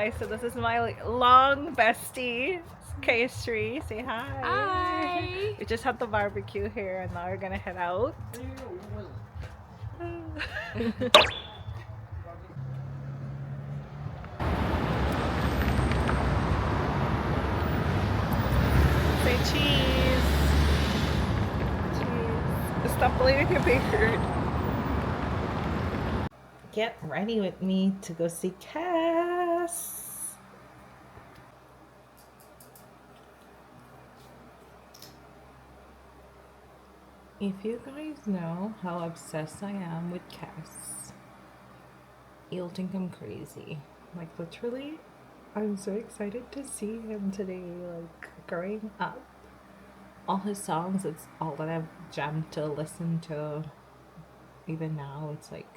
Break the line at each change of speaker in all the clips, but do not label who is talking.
guys, so this is my long bestie, KES. Say hi.
Hi.
We just had the barbecue here and now we're gonna head out. Say cheese. Cheese. Stop playing with your beard. Get ready with me to go see KES. If you guys know how obsessed I am with KES, you'll think I'm crazy. Like literally, I'm so excited to see him today. Like growing up, all his songs, it's all that I've jammed to listen to. Even now, it's like,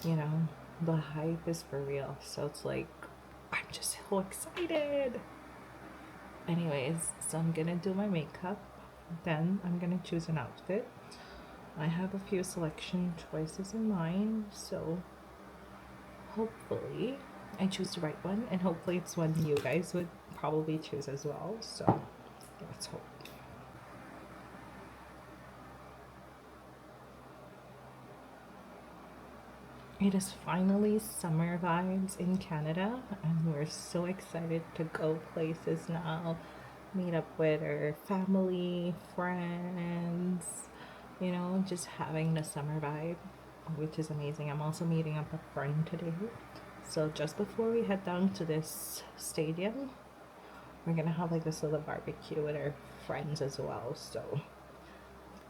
you know, the hype is for real. So it's like, I'm just so excited. Anyways, so I'm gonna do my makeup. Then I'm gonna choose an outfit. I have a few selection choices in mind, so hopefully I choose the right one, and hopefully it's one you guys would probably choose as well. So let's hope. It is finally summer vibes in Canada, and we're so excited to go places now, meet up with our family, friends, you know, just having the summer vibe, which is amazing. I'm also meeting up a friend today. So just before we head down to this stadium, we're gonna have like this little barbecue with our friends as well. So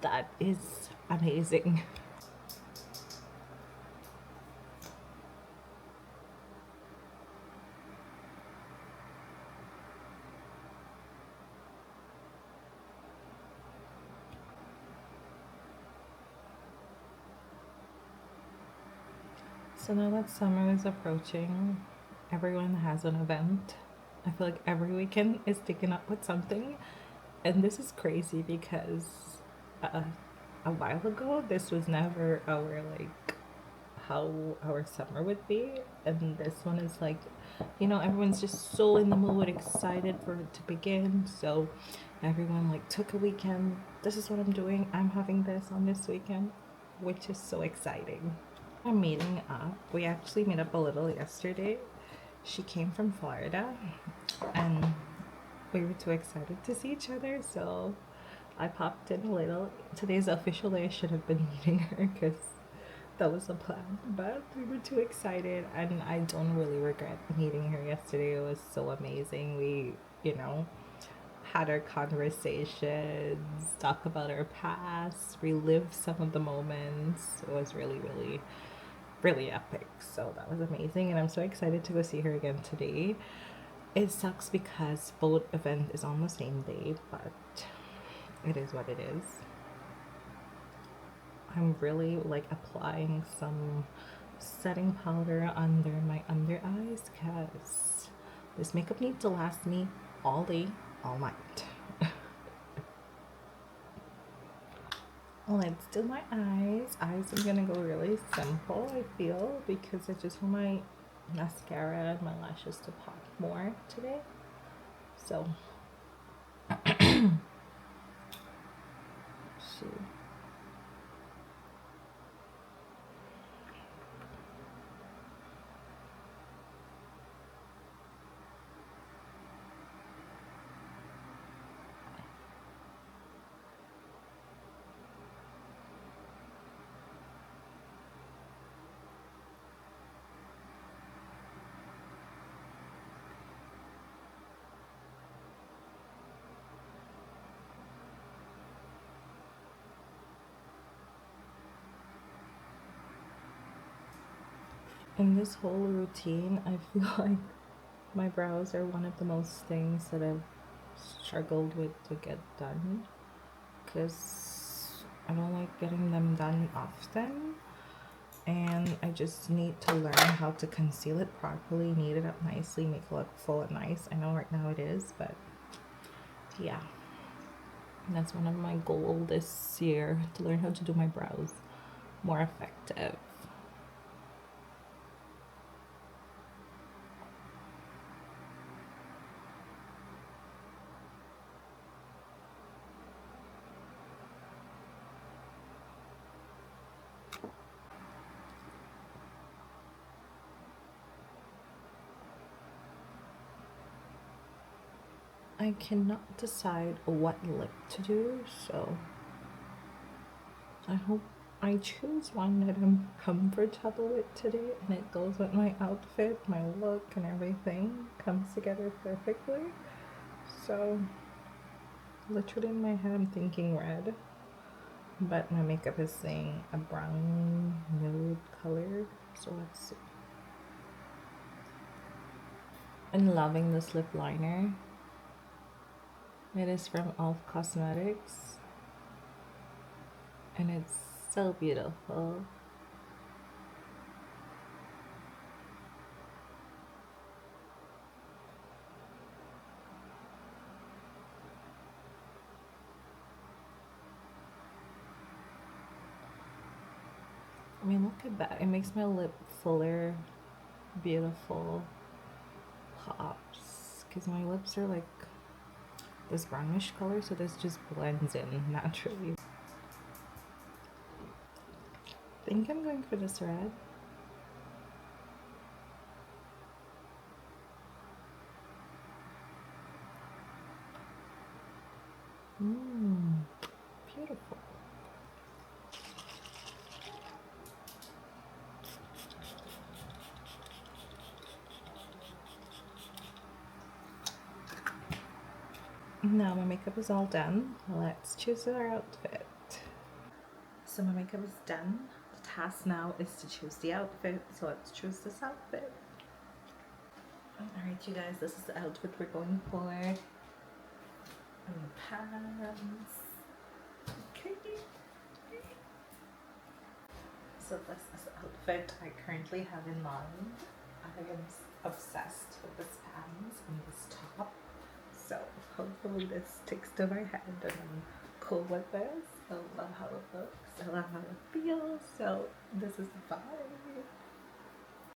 that is amazing. So now that summer is approaching, everyone has an event. I feel like every weekend is taken up with something. And this is crazy because uh, a while ago, this was never our like how our summer would be. And this one is like, you know, everyone's just so in the mood, excited for it to begin. So everyone like took a weekend. This is what I'm doing. I'm having this on this weekend, which is so exciting. I'm meeting up. We actually met up a little yesterday. She came from Florida and we were too excited to see each other, so I popped in a little. Today's the official day. I should have been meeting her because that was the plan, but we were too excited and I don't really regret meeting her yesterday. It was so amazing. We, you know, had our conversations, talk about our past, relive some of the moments. It was really, really epic. So that was amazing, and I'm so excited to go see her again today. It sucks because both event is on the same day, but it is what it is. I'm really like applying some setting powder under my under eyes because this makeup needs to last me all day, all night. Let's do my eyes. Eyes are gonna go really simple, I feel, because I just want my mascara and my lashes to pop more today. So, see. In this whole routine, I feel like my brows are one of the most things that I've struggled with to get done because I don't like getting them done often, and I just need to learn how to conceal it properly, knead it up nicely, make it look full and nice. I know right now it is, but yeah, that's one of my goals this year, to learn how to do my brows more effective. I cannot decide what lip to do, so I hope I choose one that I'm comfortable with today and it goes with my outfit, my look, and everything comes together perfectly. So literally in my head I'm thinking red, but my makeup is saying a brown nude color, so let's see. I'm loving this lip liner. It is from Elf Cosmetics and it's so beautiful. I mean, look at that. It makes my lip fuller, beautiful, pops. Because my lips are like this brownish color, so this just blends in naturally. I think I'm going for this red. Beautiful. Now my makeup is all done. Let's choose our outfit. So my makeup is done. The task now is to choose the outfit. So let's choose this outfit. Alright you guys, this is the outfit we're going for. And the pants. Okay. So this is the outfit I currently have in mind. I am obsessed with this pants and this top. So hopefully this sticks to my head and I'm cool with this. I love how it looks. I love how it feels. So this is the vibe.